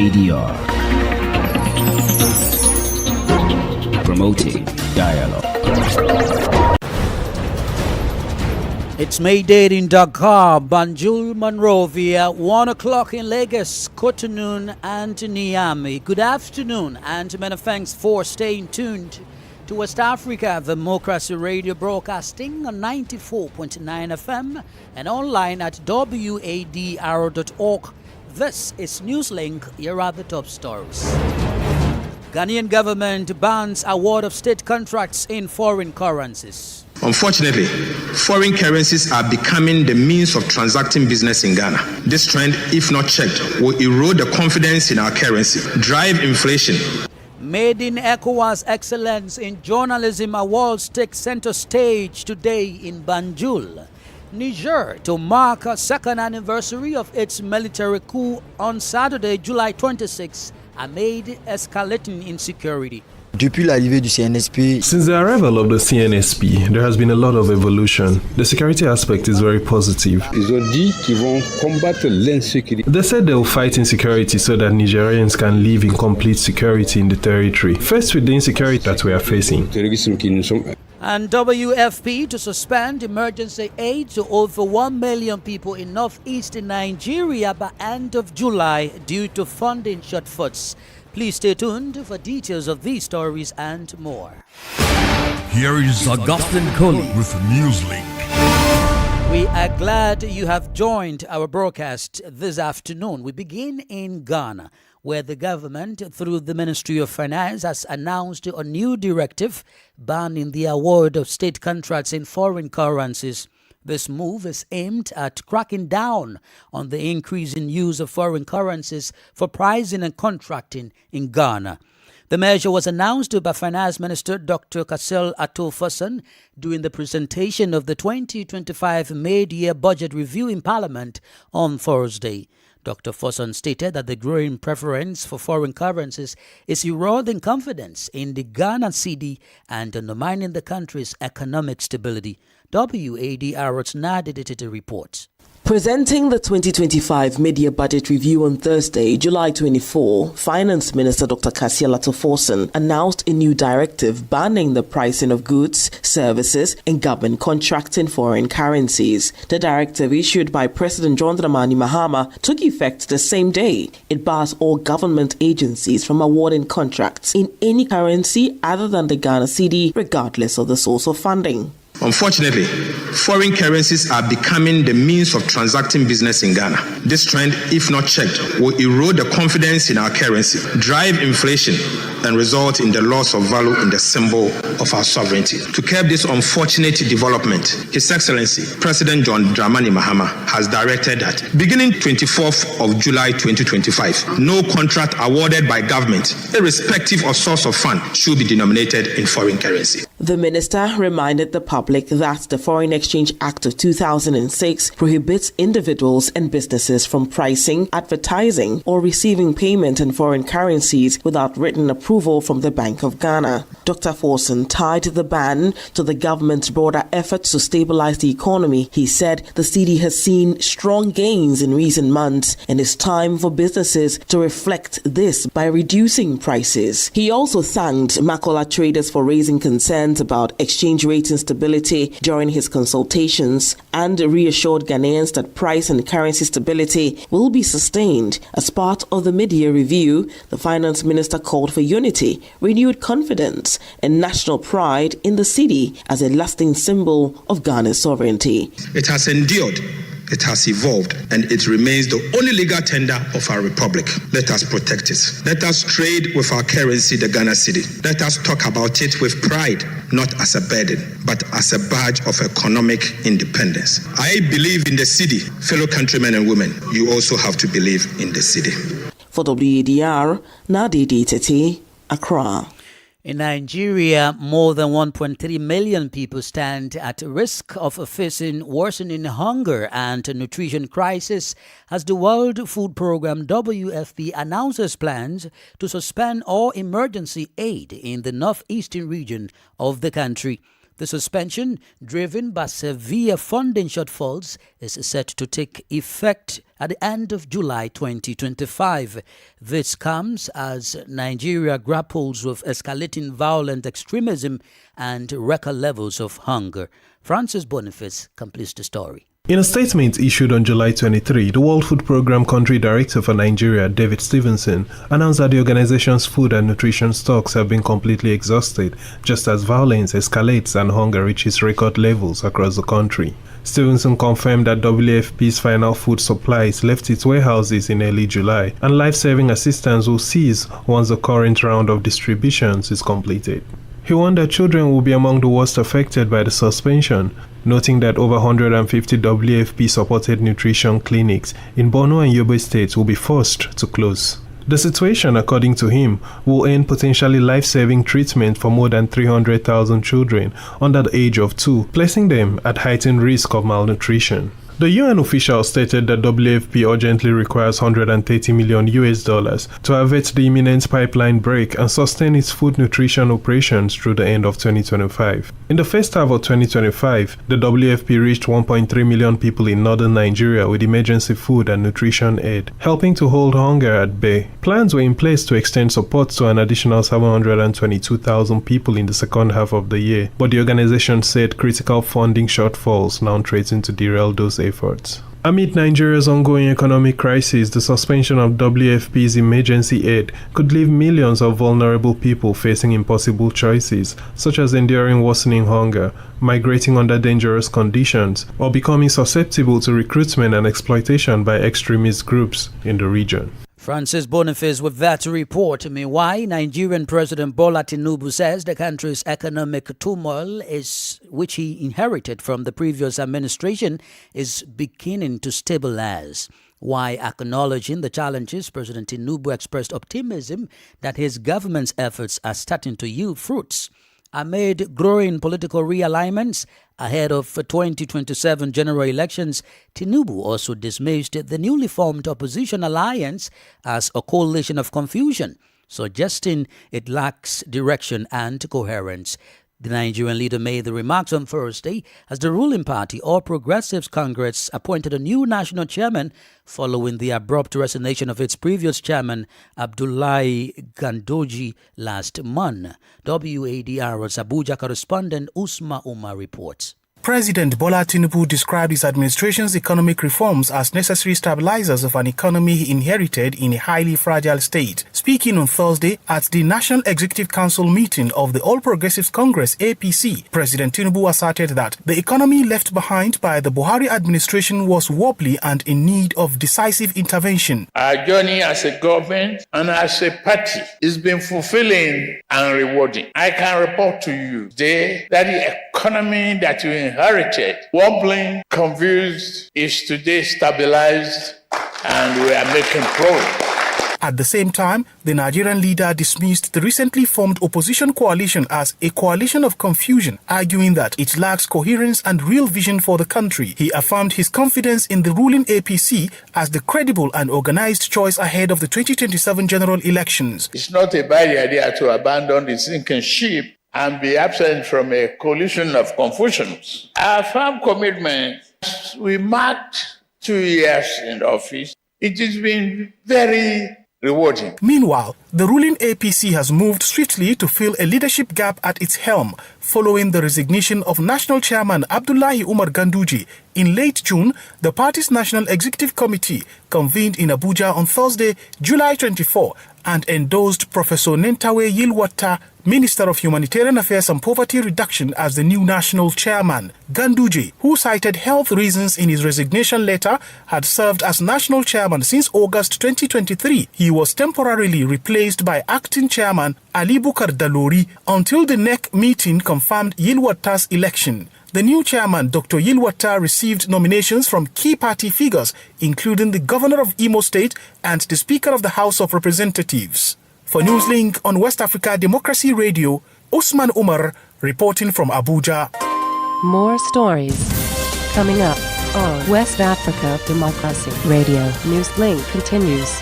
WADR, promoting dialogue. It's May Day in Dakar, Banjul, Monrovia, 1 o'clock in Lagos, Cotonou, and Niamey. Good afternoon, and many thanks for staying tuned to West Africa Democracy Radio, broadcasting on 94.9 FM and online at wadr.org. This is Newslink. Here are the top stories. Ghanaian government bans award of state contracts in foreign currencies. Unfortunately, foreign currencies are becoming the means of transacting business in Ghana. This trend, if not checked, will erode the confidence in our currency, drive inflation. Made in ECOWAS Excellence in Journalism Awards take center stage today in Banjul, Niger, to mark a second anniversary of its military coup on Saturday, July 26, amid escalating insecurity. Depuis l'arrivée du CNSP, since the arrival of the CNSP, there has been a lot of evolution. The security aspect is very positive. Ils ont dit qu'ils vont combattre l'insécurité. They said they'll fight insecurity so that Nigerians can live in complete security in the territory. First with the insecurity that we are facing. And WFP to suspend emergency aid to over 1 million people in northeastern Nigeria by end of July due to funding shortfalls. Please stay tuned for details of these stories and more. Here is Augustine Coley with Newslink. We are glad you have joined our broadcast this afternoon. We begin in Ghana, where the government, through the Ministry of Finance, has announced a new directive banning the award of state contracts in foreign currencies. This move is aimed at cracking down on the increase in use of foreign currencies for pricing and contracting in Ghana. The measure was announced by Finance Minister Dr. Kassel Ato-Fosun during the presentation of the 2025 mid-year budget review in Parliament on Thursday. Dr. Fosun stated that the growing preference for foreign currencies is eroding confidence in the Ghana cedi and undermining the country's economic stability. WADR's Nadia Ditete reports. Presenting the 2025 mid-year budget review on Thursday, July 24, Finance Minister Dr. Kassel Ato-Fosun announced a new directive banning the pricing of goods, services, and government contracts in foreign currencies. The directive, issued by President John Dramani Mahama, took effect the same day. It bars all government agencies from awarding contracts in any currency other than the Ghana cedi, regardless of the source of funding. Unfortunately, foreign currencies are becoming the means of transacting business in Ghana. This trend, if not checked, will erode the confidence in our currency, drive inflation, and result in the loss of value in the symbol of our sovereignty. To curb this unfortunate development, His Excellency President John Dramani Mahama has directed that beginning 24th of July 2025, no contract awarded by government, irrespective of source of fund, should be denominated in foreign currency. The minister reminded the public that the Foreign Exchange Act of 2006 prohibits individuals and businesses from pricing, advertising, or receiving payment in foreign currencies without written approval from the Bank of Ghana. Dr. Fosun tied the ban to the government's broader efforts to stabilize the economy. He said the cedi has seen strong gains in recent months and it's time for businesses to reflect this by reducing prices. He also thanked Makola traders for raising concerns about exchange rate instability during his consultations and reassured Ghanaians that price and currency stability will be sustained. As part of the mid-year review, the finance minister called for unity, renewed confidence, and national pride in the cedi as a lasting symbol of Ghana's sovereignty. It has endured. It has evolved, and it remains the only legal tender of our republic. Let us protect it. Let us trade with our currency, the Ghana cedi. Let us talk about it with pride, not as a burden, but as a badge of economic independence. I believe in the cedi. Fellow countrymen and women, you also have to believe in the cedi. For WADR, Nadia Ditete, Accra. In Nigeria, more than 1.3 million people stand at risk of facing worsening hunger and nutrition crisis as the World Food Programme WFP announces plans to suspend all emergency aid in the northeastern region of the country. The suspension, driven by severe funding shortfalls, is set to take effect at the end of July 2025. This comes as Nigeria grapples with escalating violent extremism and record levels of hunger. Francis Boniface completes the story. In a statement issued on July 23, the World Food Programme Country Director for Nigeria, David Stevenson, announced that the organization's food and nutrition stocks have been completely exhausted, just as violence escalates and hunger reaches record levels across the country. Stevenson confirmed that WFP's final food supplies left its warehouses in early July, and life-saving assistance will cease once the current round of distributions is completed. He warned that children will be among the worst affected by the suspension, noting that over 150 WFP-supported nutrition clinics in Borno and Yobe states will be forced to close. The situation, according to him, will end potentially life-saving treatment for more than 300,000 children under the age of 2, placing them at heightened risk of malnutrition. The UN official stated that WFP urgently requires $130 million to avert the imminent pipeline break and sustain its food nutrition operations through the end of 2025. In the first half of 2025, the WFP reached 1.3 million people in northern Nigeria with emergency food and nutrition aid, helping to hold hunger at bay. Plans were in place to extend support to an additional 722,000 people in the second half of the year, but the organization said critical funding shortfalls now threaten to derail those efforts. Amid Nigeria's ongoing economic crisis, the suspension of WFP's emergency aid could leave millions of vulnerable people facing impossible choices, such as enduring worsening hunger, migrating under dangerous conditions, or becoming susceptible to recruitment and exploitation by extremist groups in the region. Francis Boniface with that report. Meanwhile, Nigerian President Bola Tinubu says the country's economic turmoil, which he inherited from the previous administration, is beginning to stabilize. While acknowledging the challenges, President Tinubu expressed optimism that his government's efforts are starting to yield fruits. Amid growing political realignments ahead of 2027 general elections, Tinubu also dismissed the newly formed opposition alliance as a coalition of confusion, suggesting it lacks direction and coherence. The Nigerian leader made the remarks on Thursday as the ruling party, All Progressives Congress, appointed a new national chairman following the abrupt resignation of its previous chairman, Abdullahi Gandoji, last month. WADR's Abuja correspondent Usma Umar reports. President Bola Tinubu described his administration's economic reforms as necessary stabilizers of an economy he inherited in a highly fragile state. Speaking on Thursday at the National Executive Council meeting of the All Progressives Congress (APC), President Tinubu asserted that the economy left behind by the Buhari administration was wobbly and in need of decisive intervention. Our journey as a government and as a party has been fulfilling and rewarding. I can report to you today that the economy that we inherited, wobbling, confused, is today stabilized and we are making progress. At the same time, the Nigerian leader dismissed the recently formed opposition coalition as a coalition of confusion, arguing that it lacks coherence and real vision for the country. He affirmed his confidence in the ruling APC as the credible and organized choice ahead of the 2027 general elections. It's not a bad idea to abandon the sinking ship and be absent from a coalition of confusions. Our firm commitment, we marked 2 years in office. It has been very rewarding. Meanwhile, the ruling APC has moved swiftly to fill a leadership gap at its helm following the resignation of National Chairman Abdullahi Umar Ganduji. In late June, the party's National Executive Committee convened in Abuja on Thursday, July 24, and endorsed Professor Nentawe Yilwata, Minister of Humanitarian Affairs and Poverty Reduction, as the new national chairman. Ganduji, who cited health reasons in his resignation letter, had served as national chairman since August 2023. He was temporarily replaced by acting chairman Ali Bukar Dalori until the NEC meeting confirmed Yilwata's election. The new chairman, Dr. Yilwata, received nominations from key party figures, including the governor of Imo State and the Speaker of the House of Representatives. For Newslink on West Africa Democracy Radio, Usman Umar reporting from Abuja. More stories coming up on West Africa Democracy Radio. Newslink continues.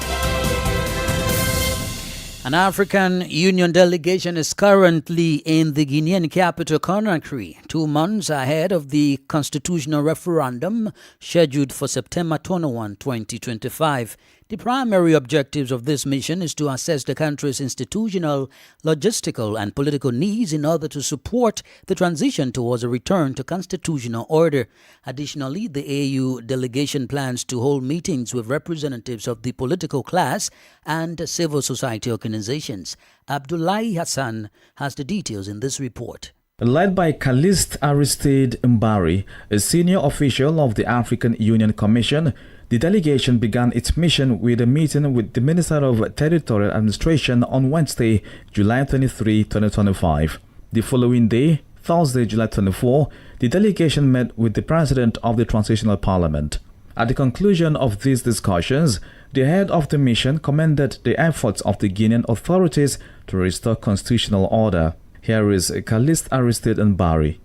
An African Union delegation is currently in the Guinean capital Conakry, 2 months ahead of the constitutional referendum scheduled for September 21, 2025. The primary objectives of this mission is to assess the country's institutional, logistical and political needs in order to support the transition towards a return to constitutional order. Additionally, the AU delegation plans to hold meetings with representatives of the political class and civil society organizations. Abdullahi Hassan has the details in this report. Led by Caliste Aristide Mbari, a senior official of the African Union Commission, the delegation began its mission with a meeting with the Minister of Territorial Administration on Wednesday, July 23, 2025. The following day, Thursday, July 24, the delegation met with the President of the Transitional Parliament. At the conclusion of these discussions, the head of the mission commended the efforts of the Guinean authorities to restore constitutional order. Here is Caliste Aristide Mbari.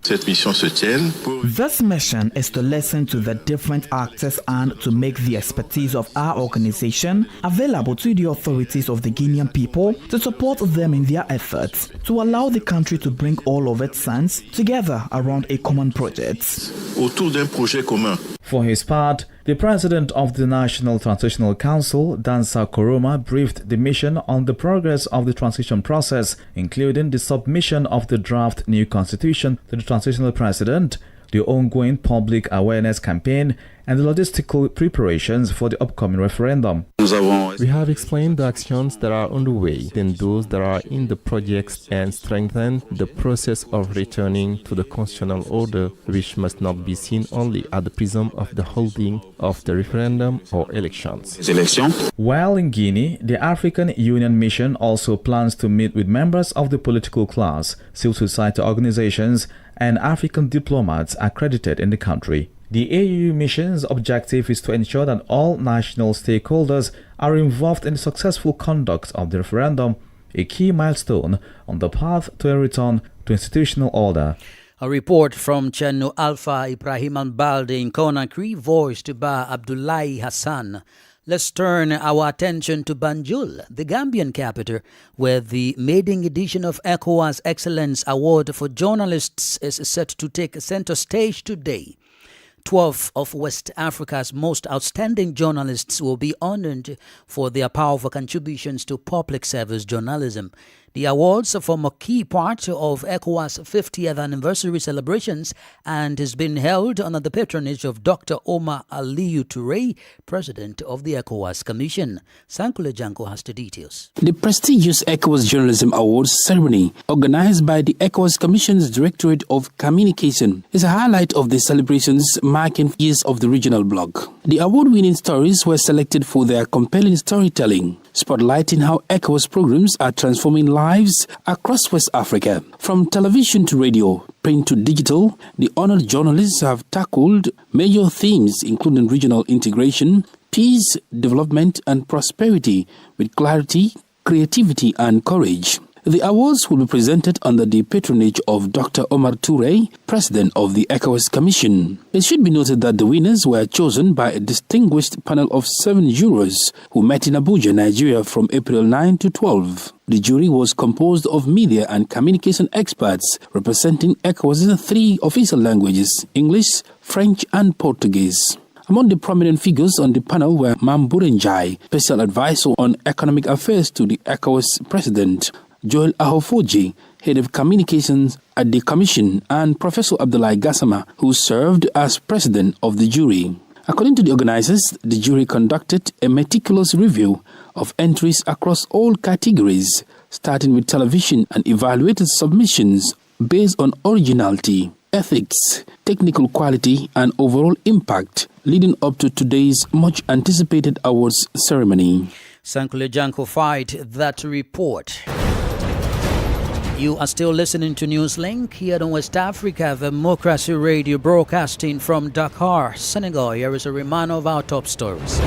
This mission is to listen to the different actors and to make the expertise of our organization available to the authorities of the Guinean people to support them in their efforts to allow the country to bring all of its sons together around a common project. For his part, the president of the National Transitional Council, Dansa Koroma, briefed the mission on the progress of the transition process, including the submission of the draft new constitution to the transitional president, the ongoing public awareness campaign, and the logistical preparations for the upcoming referendum. We have explained the actions that are underway and those that are in the projects and strengthened the process of returning to the constitutional order, which must not be seen only at the prism of the holding of the referendum or elections. While in Guinea, the African Union Mission also plans to meet with members of the political class, civil society organizations, and African diplomats accredited in the country. The AU mission's objective is to ensure that all national stakeholders are involved in the successful conduct of the referendum, a key milestone on the path to a return to institutional order. A report from Chenu Alpha Ibrahim Al-Balde in Conakry, voiced by Abdullahi Hassan. Let's turn our attention to Banjul, the Gambian capital, where the maiden edition of ECOWAS Excellence Award for Journalists is set to take center stage today. 12 of West Africa's most outstanding journalists will be honored for their powerful contributions to public service journalism. The awards form a key part of ECOWAS' 50th anniversary celebrations and has been held under the patronage of Dr. Omar Aliyu Touré, President of the ECOWAS Commission. Sankule Janko has the details. The prestigious ECOWAS Journalism Awards ceremony, organized by the ECOWAS Commission's Directorate of Communication, is a highlight of the celebrations marking years of the regional bloc. The award-winning stories were selected for their compelling storytelling, spotlighting how ECOWAS programs are transforming lives across West Africa. From television to radio, print to digital, the honored journalists have tackled major themes including regional integration, peace, development and prosperity with clarity, creativity and courage. The awards will be presented under the patronage of Dr. Omar Touré, President of the ECOWAS Commission. It should be noted that the winners were chosen by a distinguished panel of 7 jurors who met in Abuja, Nigeria from April 9 to 12. The jury was composed of media and communication experts representing ECOWAS's 3 official languages, English, French and Portuguese. Among the prominent figures on the panel were Mamburenjai, Special Advisor on Economic Affairs to the ECOWAS President, Joel Ahofoji, Head of Communications at the Commission, and Professor Abdullahi Gassama, who served as President of the jury. According to the organizers, the jury conducted a meticulous review of entries across all categories, starting with television, and evaluated submissions based on originality, ethics, technical quality, and overall impact, leading up to today's much-anticipated awards ceremony. Sankule Janko fight that report. You are still listening to Newslink here on West Africa Democracy Radio, broadcasting from Dakar, Senegal. Here is a reminder of our top stories.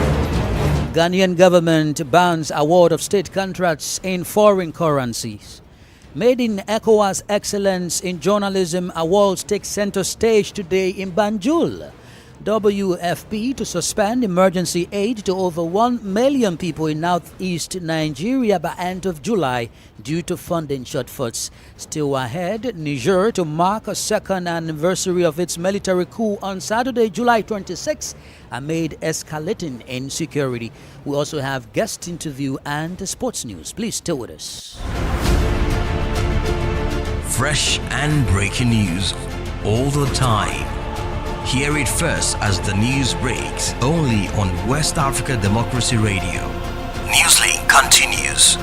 Ghanaian government bans award of state contracts in foreign currencies. Made in ECOWAS Excellence in Journalism Awards take center stage today in Banjul. WFP to suspend emergency aid to over 1 million people in northeast Nigeria by end of July due to funding shortfalls. Still ahead, Niger to mark a second anniversary of its military coup on Saturday, July 26, amid escalating insecurity. We also have guest interview and sports news. Please stay with us. Fresh and breaking news all the time. Hear it first as the news breaks, only on West Africa Democracy Radio. Newslink continues.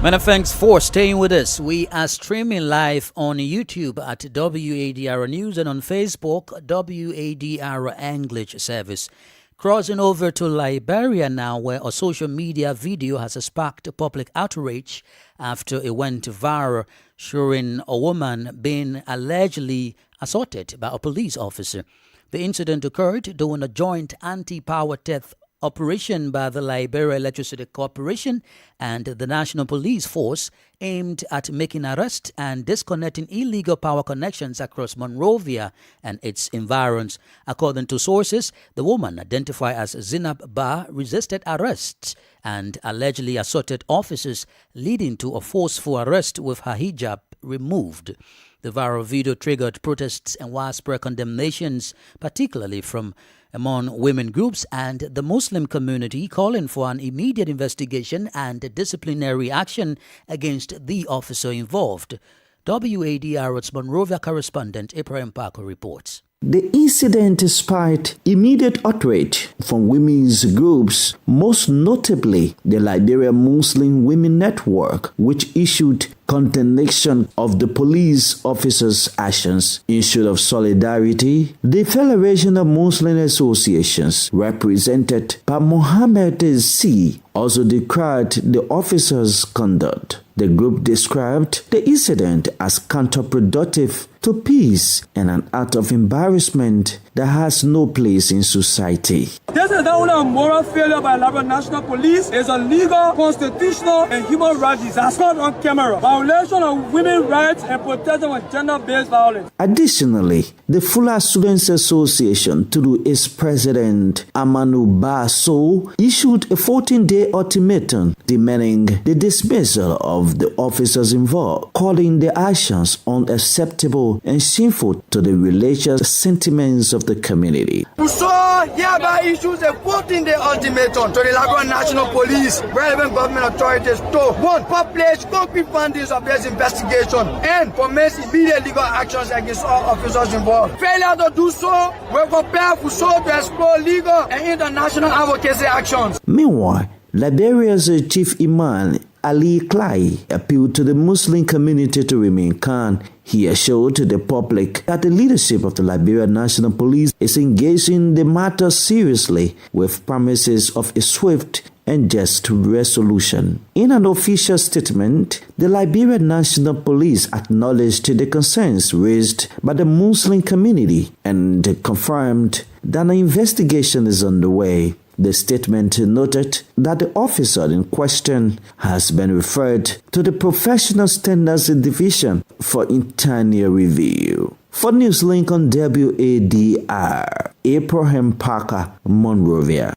Many thanks for staying with us. We are streaming live on YouTube at WADR News and on Facebook, WADR English Service. Crossing over to Liberia now, where a social media video has sparked public outrage after it went viral, showing a woman being allegedly assaulted by a police officer. The incident occurred during a joint anti-power theft operation by the Liberia Electricity Corporation and the National Police Force aimed at making arrests and disconnecting illegal power connections across Monrovia and its environs. According to sources, the woman, identified as Zinab Ba, resisted arrest and allegedly assaulted officers, leading to a forceful arrest with her hijab removed. The viral video triggered protests and widespread condemnations, particularly from among women groups and the Muslim community, calling for an immediate investigation and disciplinary action against the officer involved. WADR's Monrovia correspondent Ibrahim Parker reports. The incident inspired immediate outrage from women's groups, most notably the Liberia Muslim Women Network, which issued condemnation of the police officers' actions. Instead of solidarity, the Federation of Muslim Associations, represented by Mohammed C., also decried the officers' conduct. The group described the incident as counterproductive to peace and an act of embarrassment that has no place in society. This is not only a moral failure by Liberia National Police, it's a legal, constitutional, and human rights disaster on camera, violation of women's rights and protection of gender-based violence. Additionally, the Fuller Students Association, through its president Amanu Basso, issued a 14-day ultimatum demanding the dismissal of the officers involved, calling the actions unacceptable and shameful to the religious sentiments of the community. So, hereby issues a 14-day ultimatum to the Liberia National Police, relevant government authorities to 1. Publish concrete findings of this investigation and commence immediate legal actions against all officers involved. Failure to do so will prepare for so to explore legal and international advocacy actions. Meanwhile, Liberia's chief imam Ali Clay appealed to the Muslim community to remain calm. He assured the public that the leadership of the Liberia National Police is engaging the matter seriously with promises of a swift and just resolution. In an official statement, the Liberia National Police acknowledged the concerns raised by the Muslim community and confirmed that an investigation is underway. The statement noted that the officer in question has been referred to the Professional Standards Division for internal review. For Newslink on WADR, Ibrahim Parker, Monrovia.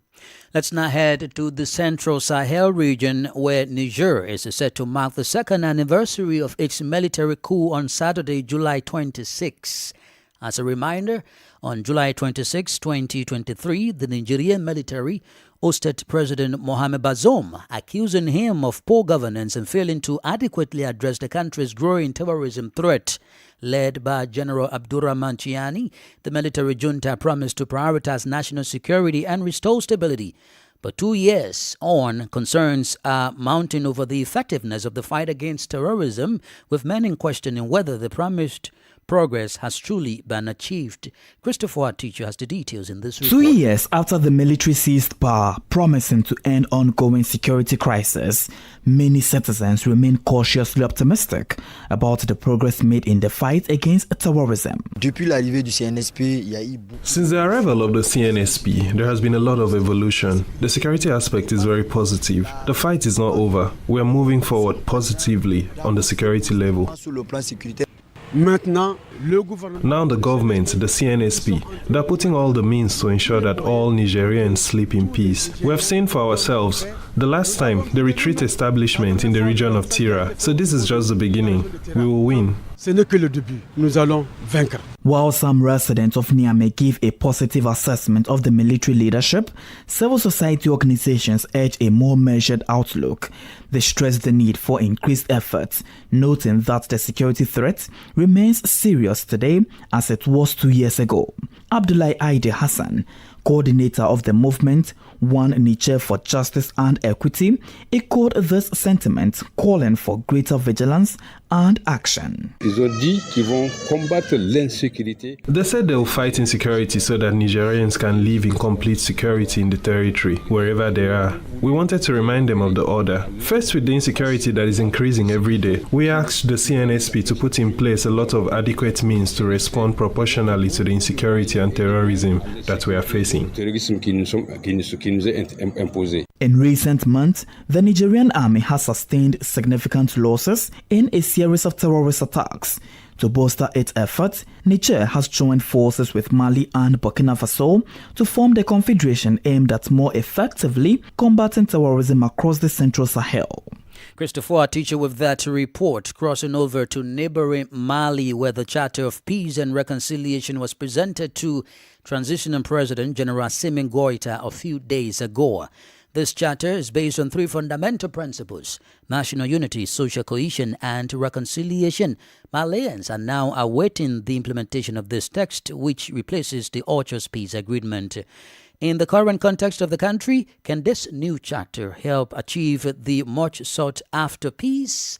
Let's now head to the Central Sahel region, where Niger is set to mark the second anniversary of its military coup on Saturday, July 26. As a reminder, on July 26, 2023, the Nigerian military hosted President Mohamed Bazoum, accusing him of poor governance and failing to adequately address the country's growing terrorism threat. Led by General Abdurrahman Chiani, the military junta promised to prioritize national security and restore stability. But 2 years on, concerns are mounting over the effectiveness of the fight against terrorism, with many questioning whether the promised progress has truly been achieved. Christopher Teacher has the details in this report. 2 years after the military seized power, promising to end ongoing security crisis, many citizens remain cautiously optimistic about the progress made in the fight against terrorism. Since the arrival of the CNSP, there has been a lot of evolution. The security aspect is very positive. The fight is not over. We are moving forward positively on the security level. Now the government, the CNSP, they're putting all the means to ensure that all Nigerians sleep in peace. We have seen for ourselves the last time the retreat establishment in the region of Tira. So this is just the beginning. We will win. While some residents of Niamey give a positive assessment of the military leadership, civil society organizations urge a more measured outlook. They stress the need for increased efforts, noting that the security threat remains serious today as it was 2 years ago. Abdullahi Aide Hassan, coordinator of the movement One Niger for Justice and Equity, echoed this sentiment, calling for greater vigilance and action. They said they will fight insecurity so that Nigerians can live in complete security in the territory, wherever they are. We wanted to remind them of the order. First, with the insecurity that is increasing every day, we asked the CNSP to put in place a lot of adequate means to respond proportionally to the insecurity and terrorism that we are facing. In recent months, the Nigerian army has sustained significant losses in a series of terrorist attacks. To bolster its efforts, Niger has joined forces with Mali and Burkina Faso to form the confederation aimed at more effectively combating terrorism across the Central Sahel. Christopher, our teacher, with that report, crossing over to neighboring Mali, where the Charter of Peace and Reconciliation was presented to transitional President General Assimi Goïta a few days ago. This charter is based on 3 fundamental principles: national unity, social cohesion, and reconciliation. Malians are now awaiting the implementation of this text, which replaces the Orchard's Peace Agreement. In the current context of the country, can this new charter help achieve the much sought-after peace?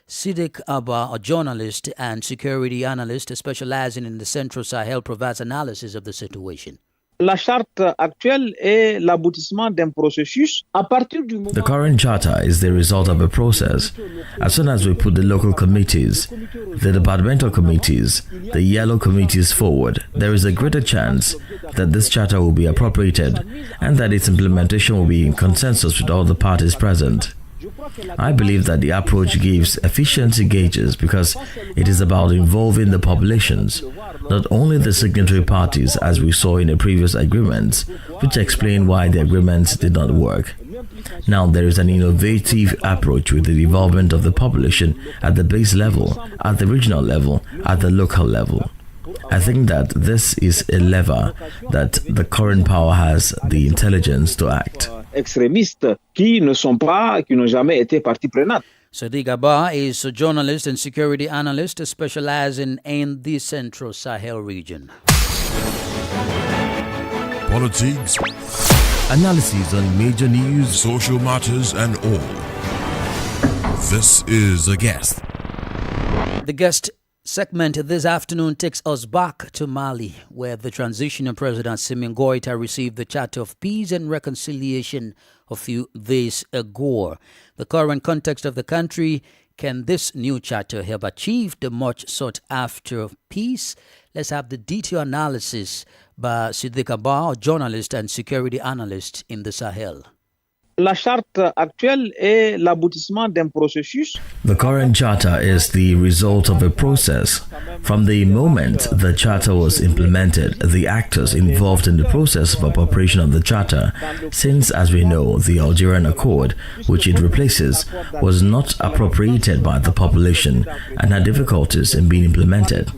Siddiq Abba, a journalist and security analyst specializing in the Central Sahel, provides analysis of the situation. La charte actuelle est l'aboutissement d'un processus. À partir du moment The current charter is the result of a process. As soon as we put the local committees, the departmental committees, the yellow committees forward, there is a greater chance that this charter will be appropriated and that its implementation will be in consensus with all the parties present. I believe that the approach gives efficiency gauges because it is about involving the populations, not only the signatory parties as we saw in the previous agreements, which explain why the agreements did not work. Now there is an innovative approach with the involvement of the population at the base level, at the regional level, at the local level. I think that this is a lever that the current power has the intelligence to act. Extrémistes qui n'ont jamais été partie prenante. Siddiq Abba is a journalist and security analyst specializing in the Central Sahel region. Politics, analysis on major news, social matters, and all. This is A Guest. The guest segment this afternoon takes us back to Mali, where the transitional President Assimi Goïta received the Charter of Peace and Reconciliation a few days ago. The current context of the country, can this new charter help achieve the much sought after peace? Let's have the detailed analysis by Siddiq Abba, journalist and security analyst in the Sahel. La charte actuelle est l'aboutissement d'un processus. The current charter is the result of a process. From the moment the charter was implemented, the actors involved in the process of appropriation of the charter, since, as we know, the Algerian Accord, which it replaces, was not appropriated by the population and had difficulties in being implemented.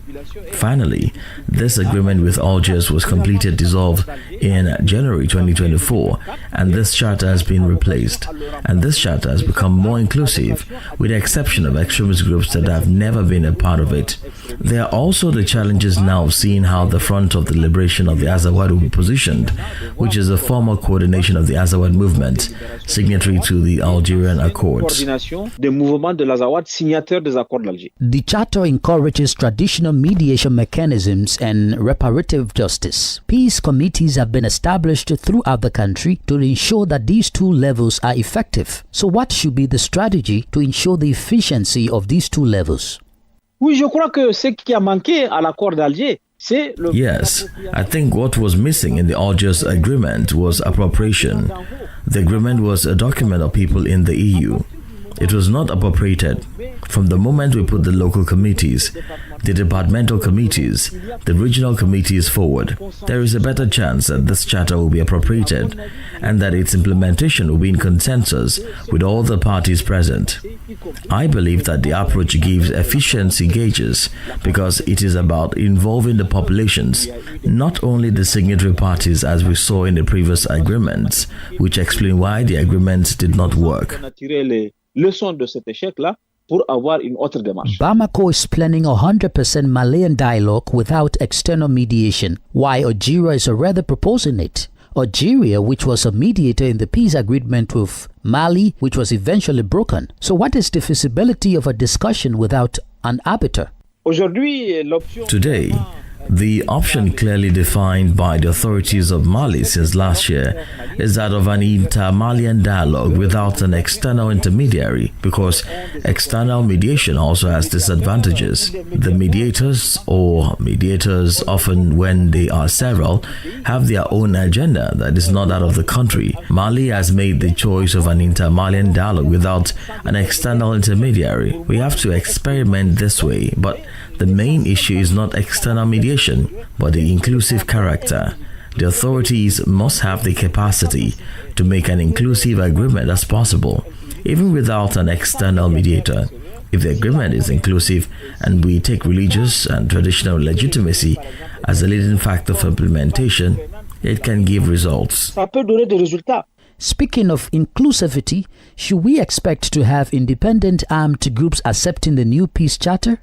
Finally, this agreement with Algiers was dissolved in January 2024, and this charter has been replaced. And this charter has become more inclusive, with the exception of extremist groups that have never been a part of it. There are also the challenges now of seeing how the front of the liberation of the Azawad will be positioned, which is a formal coordination of the Azawad movement, signatory to the Algerian Accords. The charter encourages traditional mediation mechanisms and reparative justice. Peace committees have been established throughout the country to ensure that these two levels are effective. So what should be the strategy to ensure the efficiency of these two levels? Oui, je crois que ce qui a manqué à l'accord d'Alger. Yes, I think what was missing in the Algiers agreement was appropriation. The agreement was a document of people in the EU. It was not appropriated. From the moment we put the local committees, the departmental committees, the regional committees forward, there is a better chance that this charter will be appropriated and that its implementation will be in consensus with all the parties present. I believe that the approach gives efficiency gauges because it is about involving the populations, not only the signatory parties as we saw in the previous agreements, which explain why the agreements did not work. Bamako is planning 100% Malian dialogue without external mediation, while Algeria is already proposing it. Algeria, which was a mediator in the peace agreement with Mali, which was eventually broken. So what is the feasibility of a discussion without an arbiter? Today, the option clearly defined by the authorities of Mali since last year is that of an inter-Malian dialogue without an external intermediary, because external mediation also has disadvantages. The mediators often, when they are several, have their own agenda that is not that of the country. Mali has made the choice of an inter-Malian dialogue without an external intermediary. We have to experiment this way, but the main issue is not external mediation, but the inclusive character. The authorities must have the capacity to make an inclusive agreement as possible, even without an external mediator. If the agreement is inclusive and we take religious and traditional legitimacy as a leading factor for implementation, it can give results. Speaking of inclusivity, should we expect to have independent armed groups accepting the new peace charter?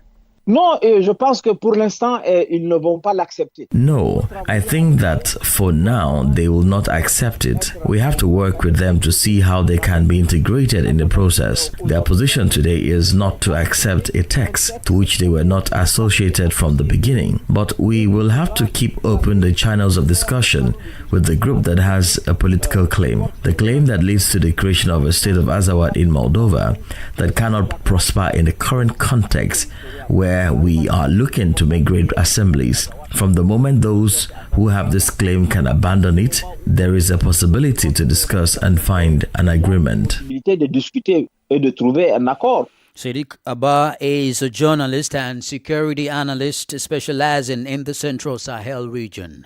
Non, je pense que pour l'instant, ils ne vont pas l'accepter. No, I think that for now they will not accept it. We have to work with them to see how they can be integrated in the process. Their position today is not to accept a text to which they were not associated from the beginning. But we will have to keep open the channels of discussion with the group that has a political claim. The claim that leads to the creation of a state of Azawad in Moldova that cannot prosper in the current context where we are looking to make great assemblies. From the moment those who have this claim can abandon it, there is a possibility to discuss and find an agreement. Sadiq Abba is a journalist and security analyst specializing in the Central Sahel region.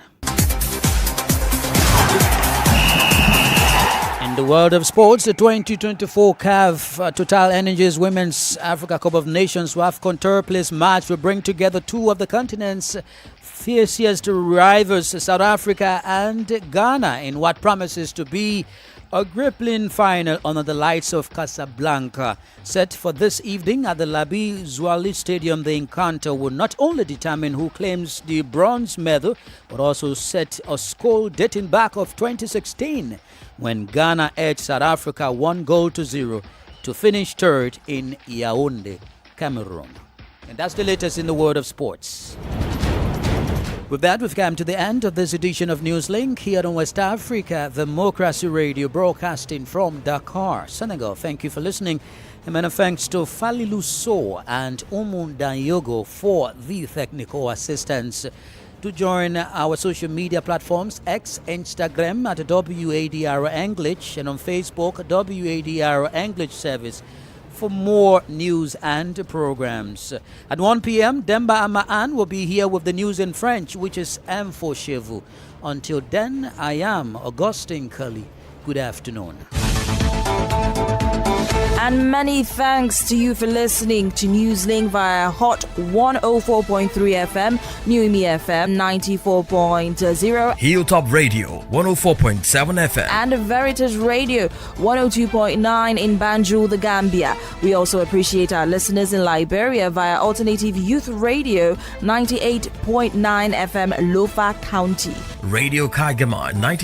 In the world of sports, the 2024 CAF Total Energies Women's Africa Cup of Nations WAFCON third place match will bring together two of the continent's fiercest rivals, South Africa and Ghana, in what promises to be a gripping final under the lights of Casablanca. Set for this evening at the Labi Zouali Stadium, the encounter will not only determine who claims the bronze medal, but also set a score dating back of 2016, when Ghana edged South Africa 1-0 to finish third in Yaoundé, Cameroon. And that's the latest in the world of sports. With that, we've come to the end of this edition of Newslink here on West Africa Democracy Radio, broadcasting from Dakar, Senegal. Thank you for listening. And many thanks to Falilu So and Umu Danyogo for the technical assistance. To join our social media platforms, X, Instagram at WADR English, and on Facebook, WADR English Service, for more news and programs. At 1 p.m., Demba Amaan will be here with the news in French, which is Info chez vous. Until then, I am Augustine Cully. Good afternoon. And many thanks to you for listening to Newslink via Hot 104.3 FM, Newmi FM 94.0, Hilltop Radio 104.7 FM, and Veritas Radio 102.9 in Banjul, the Gambia. We also appreciate our listeners in Liberia via Alternative Youth Radio 98.9 FM, Lofa County. Radio Kagama 90.